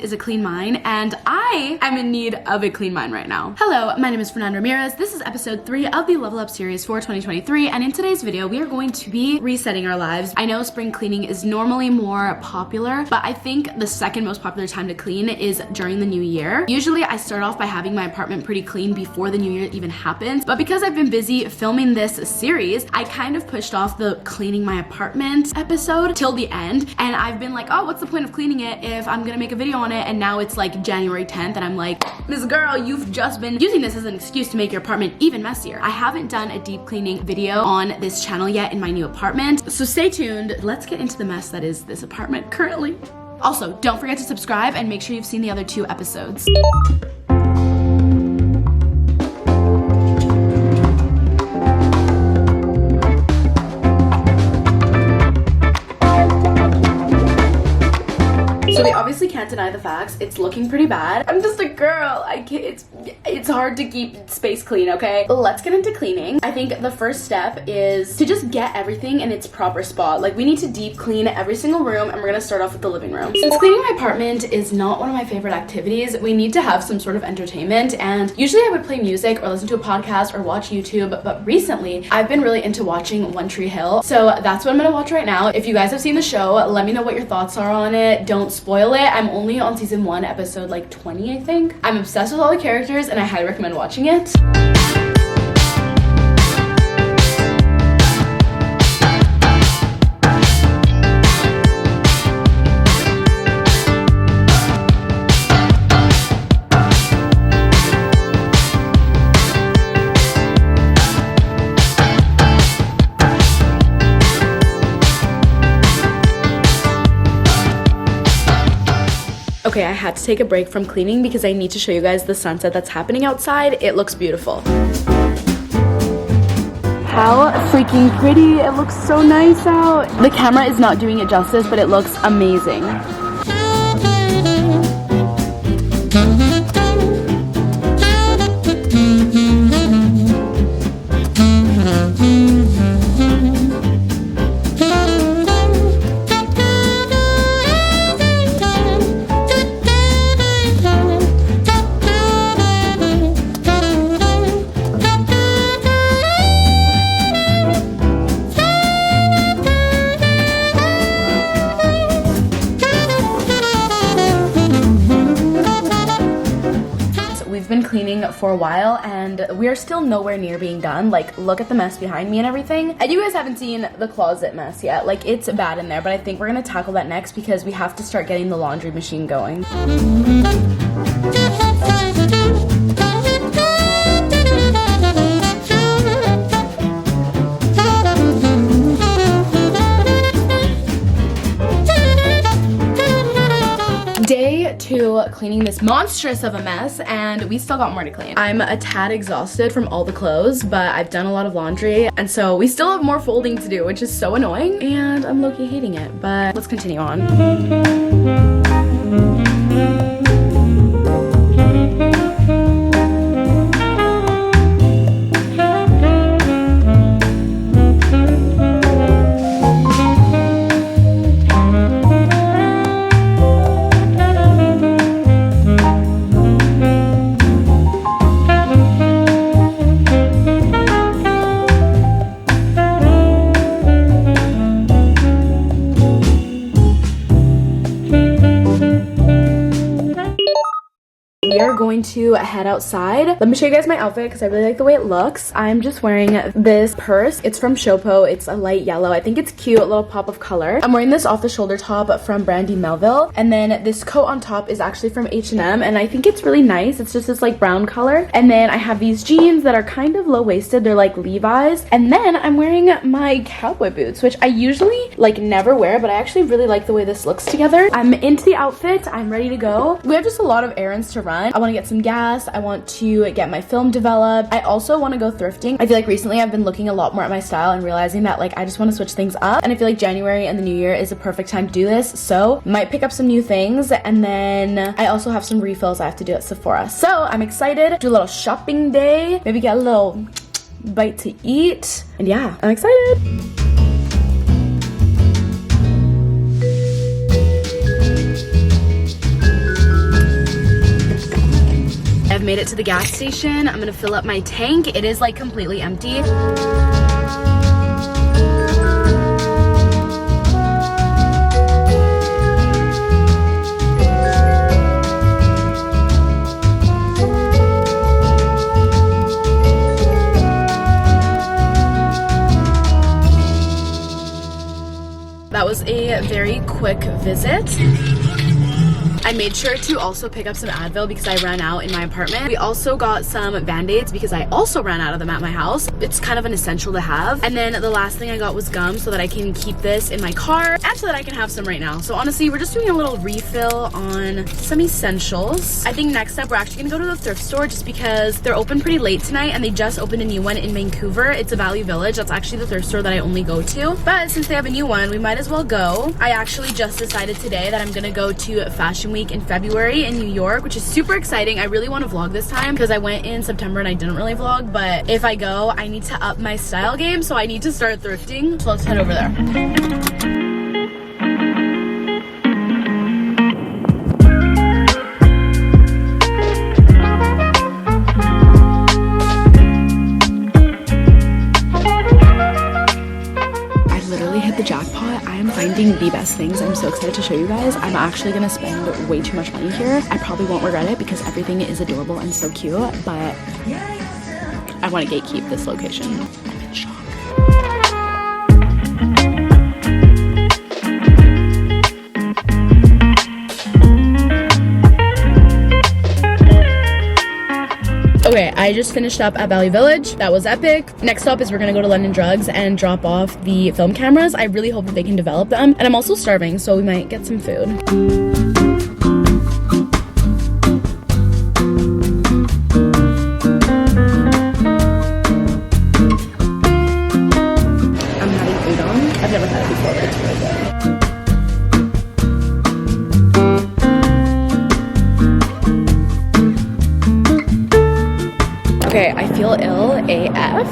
Is a clean mind, and I am in need of a clean mind right now. Hello, my name is Fernanda Ramirez. This is episode 3 of the Level Up series for 2023, and in today's video, we are going to be resetting our lives. I know spring cleaning is normally more popular, but I think the second most popular time to clean is during the new year. Usually, I start off by having my apartment pretty clean before the new year even happens, but because I've been busy filming this series, I kind of pushed off the cleaning my apartment episode till the end, and I've been like, oh, what's the point of cleaning it if I'm gonna make a video on it? And now it's like January 10th and I'm like, Miss Girl, you've just been using this as an excuse to make your apartment even messier. I haven't done a deep cleaning video on this channel yet in my new apartment, so stay tuned. Let's get into the mess that is this apartment currently. Also, don't forget to subscribe and make sure you've seen the other 2 episodes. So we obviously can't deny the facts. It's looking pretty bad. I'm just a girl. I can't, it's hard to keep space clean, okay? Let's get into cleaning. I think the first step is to just get everything in its proper spot. Like, we need to deep clean every single room, and we're gonna start off with the living room. Since cleaning my apartment is not one of my favorite activities, we need to have some sort of entertainment, and usually I would play music or listen to a podcast or watch YouTube, but recently I've been really into watching One Tree Hill, so that's what I'm gonna watch right now. If you guys have seen the show, let me know what your thoughts are on it. Don't spoil it. I'm only on season 1, episode like 20, I think. I'm obsessed with all the characters and I highly recommend watching it. Okay, I had to take a break from cleaning because I need to show you guys the sunset that's happening outside. It looks beautiful. How freaking pretty. It looks so nice out. The camera is not doing it justice, but it looks amazing. Been cleaning for a while and we are still nowhere near being done. Like, look at the mess behind me and everything. And you guys haven't seen the closet mess yet. Like, it's bad in there, but I think we're gonna tackle that next because we have to start getting the laundry machine going. Day 2 cleaning this monstrous of a mess, and we still got more to clean. I'm a tad exhausted from all the clothes, but I've done a lot of laundry, and so we still have more folding to do, which is so annoying, and I'm low-key hating it, but let's continue on. We are going to head outside. Let me show you guys my outfit because I really like the way it looks. I'm just wearing this purse. It's from COQUITLAM. It's a light yellow. I think it's cute, a little pop of color. I'm wearing this off-the-shoulder top from Brandy Melville, and then this coat on top is actually from H&M, and I think it's really nice. It's just this like brown color, and then I have these jeans that are kind of low-waisted. They're like Levi's, and then I'm wearing my cowboy boots, which I usually like never wear, but I actually really like the way this looks together. I'm into the outfit. I'm ready to go. We have just a lot of errands to run run. I want to get some gas. I want to get my film developed. I also want to go thrifting. I feel like recently I've been looking a lot more at my style and realizing that like I just want to switch things up, and I feel like January and the new year is a perfect time to do this. So might pick up some new things, and then I also have some refills I have to do at Sephora. So I'm excited. Do a little shopping day, maybe get a little bite to eat, and yeah, I'm excited. I've made it to the gas station. I'm gonna fill up my tank. It is like completely empty. That was a very quick visit. I made sure to also pick up some Advil because I ran out in my apartment. We also got some Band-Aids because I also ran out of them at my house. It's kind of an essential to have. And then the last thing I got was gum so that I can keep this in my car and so that I can have some right now. So honestly, we're just doing a little refill on some essentials. I think next up, we're actually gonna go to the thrift store just because they're open pretty late tonight and they just opened a new one in Vancouver. It's a Value Village. That's actually the thrift store that I only go to. But since they have a new one, we might as well go. I actually just decided today that I'm gonna go to Fashion Week in February in New York, which is super exciting. I really want to vlog this time because I went in September and I didn't really vlog, but if I go, I need to up my style game, so I need to start thrifting. So let's head over there. The jackpot. I am finding the best things. I'm so excited to show you guys. I'm actually gonna spend way too much money here. I probably won't regret it because everything is adorable and so cute, but I want to gatekeep this location. I'm in shock. Okay, I just finished up at Value Village. That was epic. Next stop is we're gonna go to London Drugs and drop off the film cameras. I really hope that they can develop them. And I'm also starving, so we might get some food. I'm having udon. I've never had it before, but it's really good. Okay, I feel ill AF.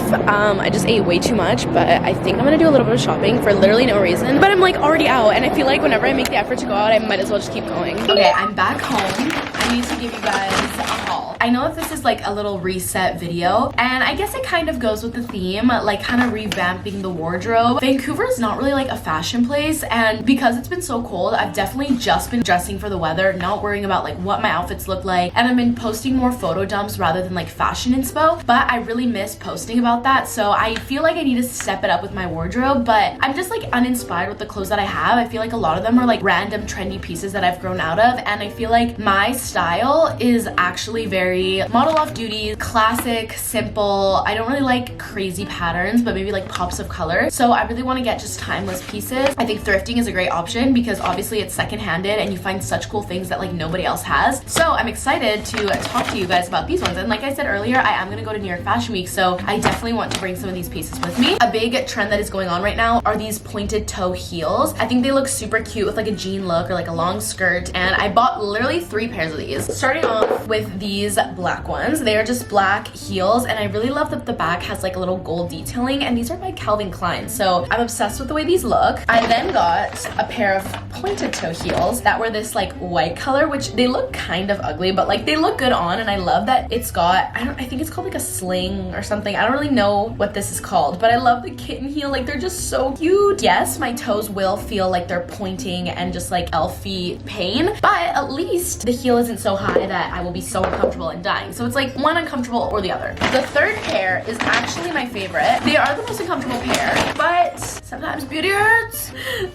I just ate way too much, but I think I'm gonna do a little bit of shopping for literally no reason. But I'm like already out, and I feel like whenever I make the effort to go out, I might as well just keep going. Okay, I'm back home. I need to give you guys a haul. I know that this is like a little reset video, and I guess it kind of goes with the theme, like kind of revamping the wardrobe. Vancouver is not really like a fashion place, and because it's been so cold, I've definitely just been dressing for the weather, not worrying about like what my outfits look like, and I've been posting more photo dumps rather than like fashion inspo, but I really miss posting about that, so I feel like I need to step it up with my wardrobe, but I'm just like uninspired with the clothes that I have. I feel like a lot of them are like random trendy pieces that I've grown out of, and I feel like my style is actually very model off duty, classic, simple. I don't really like crazy patterns, but maybe like pops of color. So I really want to get just timeless pieces. I think thrifting is a great option because obviously it's secondhanded and you find such cool things that like nobody else has. So I'm excited to talk to you guys about these ones. And like I said earlier, I am going to go to New York Fashion Week, so I definitely want to bring some of these pieces with me. A big trend that is going on right now are these pointed toe heels. I think they look super cute with like a jean look or like a long skirt, and I bought literally 3 pairs of these. Starting off with these black ones. They are just black heels, and I really love that the back has like a little gold detailing, and these are by Calvin Klein, so I'm obsessed with the way these look. I then got a pair of pointed toe heels that were this like white color, which they look kind of ugly, but like they look good on, and I love that it's got, I think it's called like a sling or something. I don't really know what this is called, but I love the kitten heel. Like they're just so cute. Yes, my toes will feel like they're pointing and just like elfy pain, but at least the heel isn't so high that I will be so uncomfortable and dying. So it's like one uncomfortable or the other. The third pair is actually my favorite. They are the most uncomfortable pair, but sometimes beauty hurts.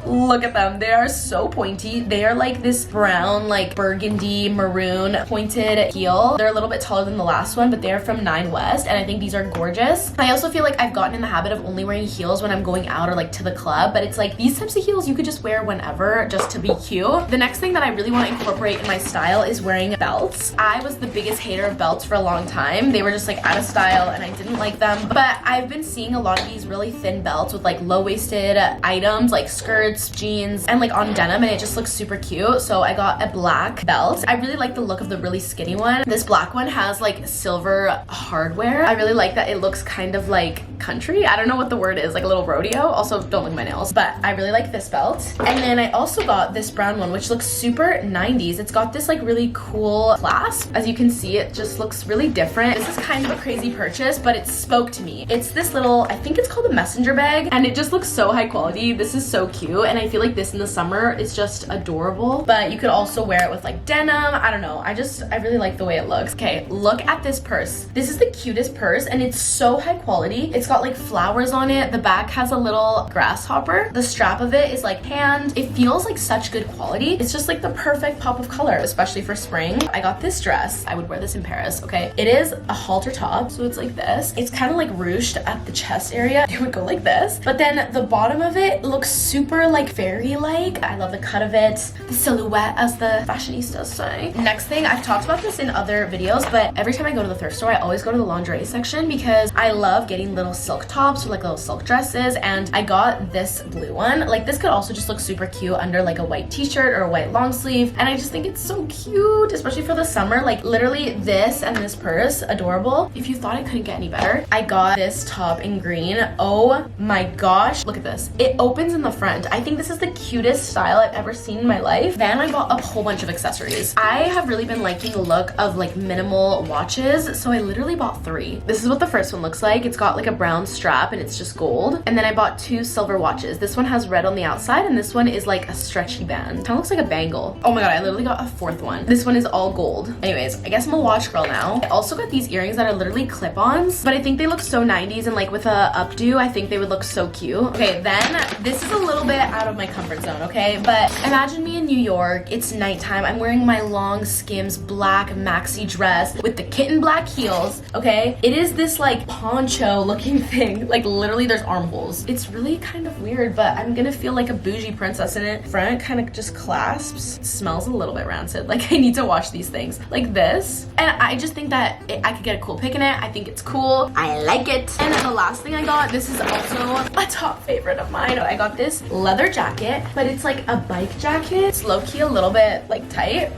Look at them. They are so so pointy. They are like this brown, like burgundy maroon pointed heel. They're a little bit taller than the last one, but they're from 9 West, and I think these are gorgeous. I also feel like I've gotten in the habit of only wearing heels when I'm going out or like to the club, but it's like these types of heels you could just wear whenever just to be cute. The next thing that I really want to incorporate in my style is wearing belts. I was the biggest hater of belts for a long time. They were just like out of style and I didn't like them, but I've been seeing a lot of these really thin belts with like low-waisted items like skirts, jeans, and like on denim, and it just looks super cute. So I got a black belt. I really like the look of the really skinny one. This black one has like silver hardware. I really like that it looks kind of like country. I don't know what the word is, like a little rodeo. Also, don't look at my nails, but I really like this belt. And then I also got this brown one, which looks super 90s. It's got this like really cool clasp. As you can see, it just looks really different. This is kind of a crazy purchase, but it spoke to me. It's this little, I think it's called a messenger bag, and it just looks so high quality. This is so cute, and I feel like this in the summer is just adorable, but you could also wear it with like denim. I don't know. I really like the way it looks. Okay, look at this purse. This is the cutest purse, and it's so high quality. It's got like flowers on it. The back has a little grasshopper. The strap of it is like hand. It feels like such good quality. It's just like the perfect pop of color, especially for spring. I got this dress. I would wear this in Paris, okay? It is a halter top, so it's like this. It's kind of like ruched at the chest area. It would go like this, but then the bottom of it looks super like fairy-like. I love the cut of it, the silhouette, as the fashionistas say. Next thing, I've talked about this in other videos, but every time I go to the thrift store, I always go to the lingerie section because I love getting little silk tops or like little silk dresses, and I got this blue one. Like this could also just look super cute under like a white t-shirt or a white long sleeve, and I just think it's so cute, especially for the summer. Like literally this and this purse, adorable. If you thought I couldn't get any better, I got this top in green. Oh my gosh, look at this. It opens in the front. I think this is the cutest style I've ever seen in my life. Then I bought a whole bunch of accessories. I have really been liking the look of like minimal watches, so I literally bought 3. This is what the first one looks like. It's got like a brown strap and it's just gold. And then I bought 2 silver watches. This one has red on the outside and this one is like a stretchy band. Kind of looks like a bangle. Oh my god, I literally got a 4th one. This one is all gold. Anyways, I guess I'm a watch girl now. I also got these earrings that are literally clip-ons, but I think they look so 90s, and like with a updo, I think they would look so cute. Okay, then this is a little bit out of my comfort zone, okay? But imagine me in New York, it's nighttime, I'm wearing my long Skims black maxi dress with the kitten black heels, okay? It is this like poncho looking thing, like literally there's armholes. It's really kind of weird, but I'm gonna feel like a bougie princess in it. Front kind of just clasps. It smells a little bit rancid. Like I need to wash these things like this. And I just think that I could get a cool pic in it. I think it's cool. I like it. And then the last thing I got, this is also a top favorite of mine. I got this leather jacket, but it's like a bike jacket. It's low-key a little bit like tight,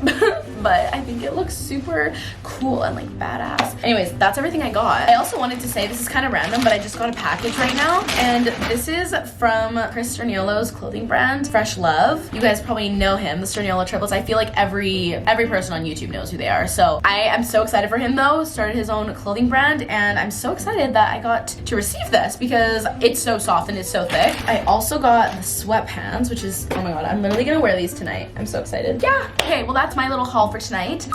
but I think it looks super cool and like badass. Anyways, that's everything I got. I also wanted to say, this is kind of random, but I just got a package right now, and this is from Chris Sterniolo's clothing brand, Fresh Love. You guys probably know him, the Sterniolo triplets. I feel like every person on YouTube knows who they are. So I am so excited for him though. Started his own clothing brand, and I'm so excited that I got to receive this because it's so soft and it's so thick. I also got the sweatpants, which is, oh my god, I'm literally gonna wear these tonight. I'm so excited. Yeah, okay, well that's my little haul for tonight.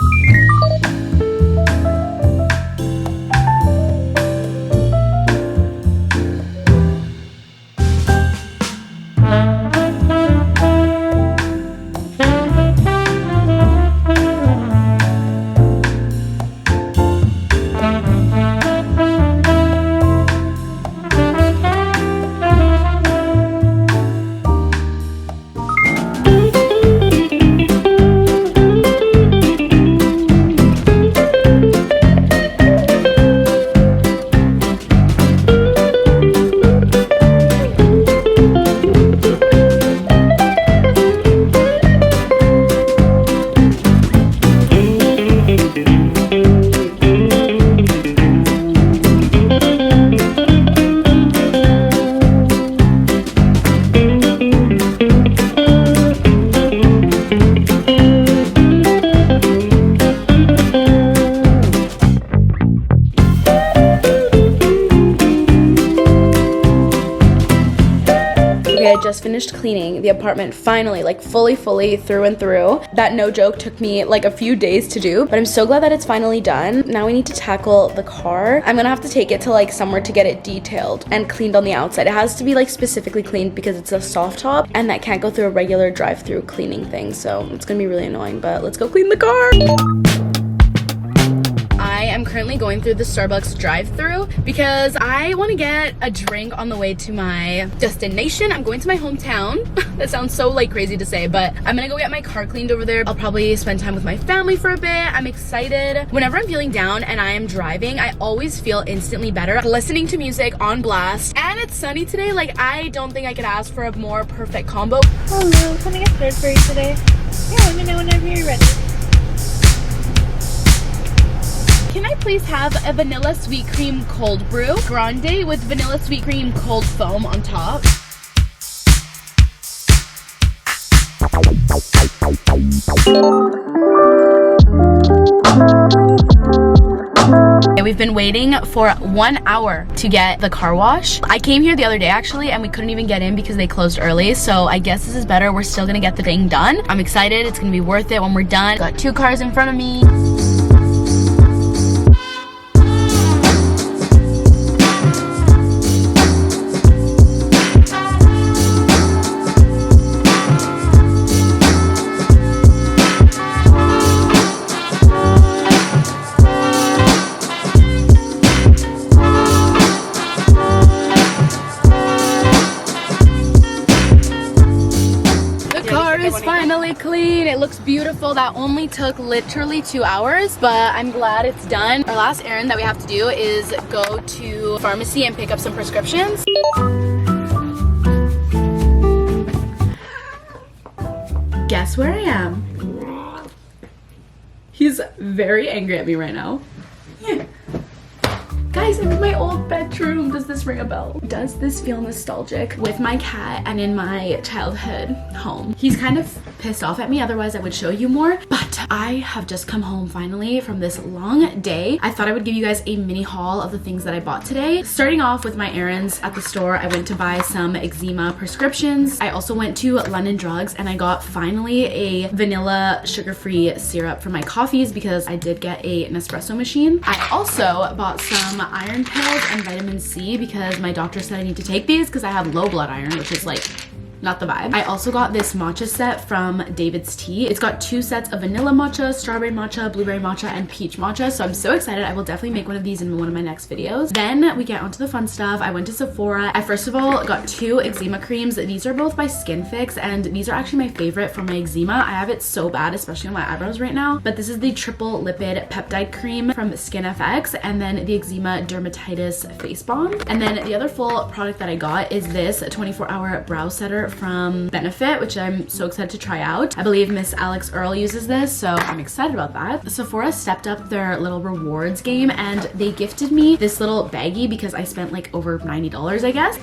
I just finished cleaning the apartment finally, like fully through and through. That, no joke, took me like a few days to do, but I'm so glad that it's finally done. Now we need to tackle the car. I'm gonna have to take it to like somewhere to get it detailed and cleaned on the outside. It has to be like specifically cleaned because it's a soft top and that can't go through a regular drive-through cleaning thing, so it's gonna be really annoying, but let's go clean the car. I am currently going through the Starbucks drive-through because I want to get a drink on the way to my destination. I'm going to my hometown. That sounds so like crazy to say, but I'm gonna go get my car cleaned over there. I'll probably spend time with my family for a bit. I'm excited. Whenever I'm feeling down and I am driving, I always feel instantly better listening to music on blast. And it's sunny today. Like, I don't think I could ask for a more perfect combo. Hello, can I get served for you today? Yeah, let me know whenever you're ready. Can I please have a vanilla sweet cream cold brew grande with vanilla sweet cream cold foam on top? We've been waiting for 1 hour to get the car wash. I came here the other day actually and we couldn't even get in because they closed early, so I guess this is better. We're still gonna get the thing done. I'm excited. It's gonna be worth it when we're done. Got 2 cars in front of me. Finally clean. It looks beautiful. That only took literally 2 hours, but I'm glad it's done. Our last errand that we have to do is go to pharmacy and pick up some prescriptions. Guess where I am? He's very angry at me right now. Guys, I'm in my old bedroom. Does this ring a bell? Does this feel nostalgic? With my cat and in my childhood home. He's kind of pissed off at me, otherwise I would show you more. But I have just come home finally from this long day. I thought I would give you guys a mini haul of the things that I bought today. Starting off with my errands at the store, I went to buy some eczema prescriptions. I also went to London Drugs and I got finally a vanilla sugar-free syrup for my coffees because I did get an espresso machine. I also bought some iron pills and vitamin C because my doctor said I need to take these because I have low blood iron, which is like not the vibe. I also got this matcha set from David's Tea. It's got 2 sets of vanilla matcha, strawberry matcha, blueberry matcha, and peach matcha. So I'm so excited. I will definitely make one of these in one of my next videos. Then we get onto the fun stuff. I went to Sephora. I first of all got 2 eczema creams. These are both by Skin Fix, and these are actually my favorite for my eczema. I have it so bad, especially on my eyebrows right now. But this is the triple lipid peptide cream from Skin FX, and then the eczema dermatitis face balm. And then the other full product that I got is this 24-hour brow setter from Benefit, which I'm so excited to try out. I believe Miss Alex Earl uses this, so I'm excited about that. Sephora stepped up their little rewards game and they gifted me this little baggie because I spent like over $90, I guess.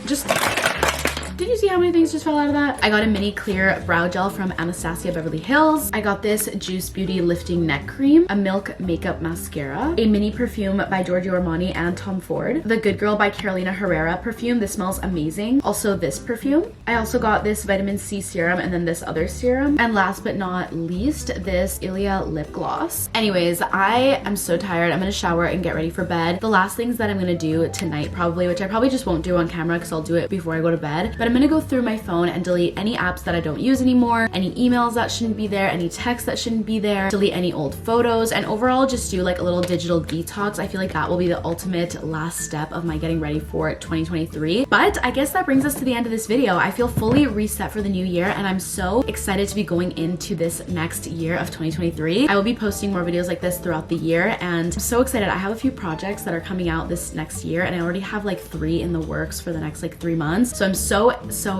Did you see how many things just fell out of that? I got a mini clear brow gel from Anastasia Beverly Hills. I got this Juice Beauty lifting neck cream, a milk makeup mascara, a mini perfume by Giorgio Armani and Tom Ford, the Good Girl by Carolina Herrera perfume. This smells amazing. Also this perfume. I also got this vitamin C serum and then this other serum. And last but not least, this Ilia lip gloss. Anyways, I am so tired. I'm gonna shower and get ready for bed. The last things that I'm gonna do tonight probably, which I probably just won't do on camera because I'll do it before I go to bed, but I'm gonna go through my phone and delete any apps that I don't use anymore, any emails that shouldn't be there, any texts that shouldn't be there, delete any old photos, and overall just do like a little digital detox. I feel like that will be the ultimate last step of my getting ready for 2023. But I guess that brings us to the end of this video. I feel fully reset for the new year and I'm so excited to be going into this next year of 2023. I will be posting more videos like this throughout the year and I'm so excited. I have a few projects that are coming out this next year and I already have like 3 in the works for the next like 3 months. So I'm so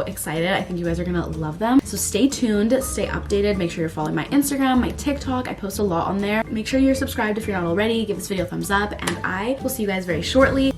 excited. I think you guys are gonna love them. So stay tuned, stay updated. Make sure you're following my Instagram, my TikTok. I post a lot on there. Make sure you're subscribed if you're not already. Give this video a thumbs up and I will see you guys very shortly.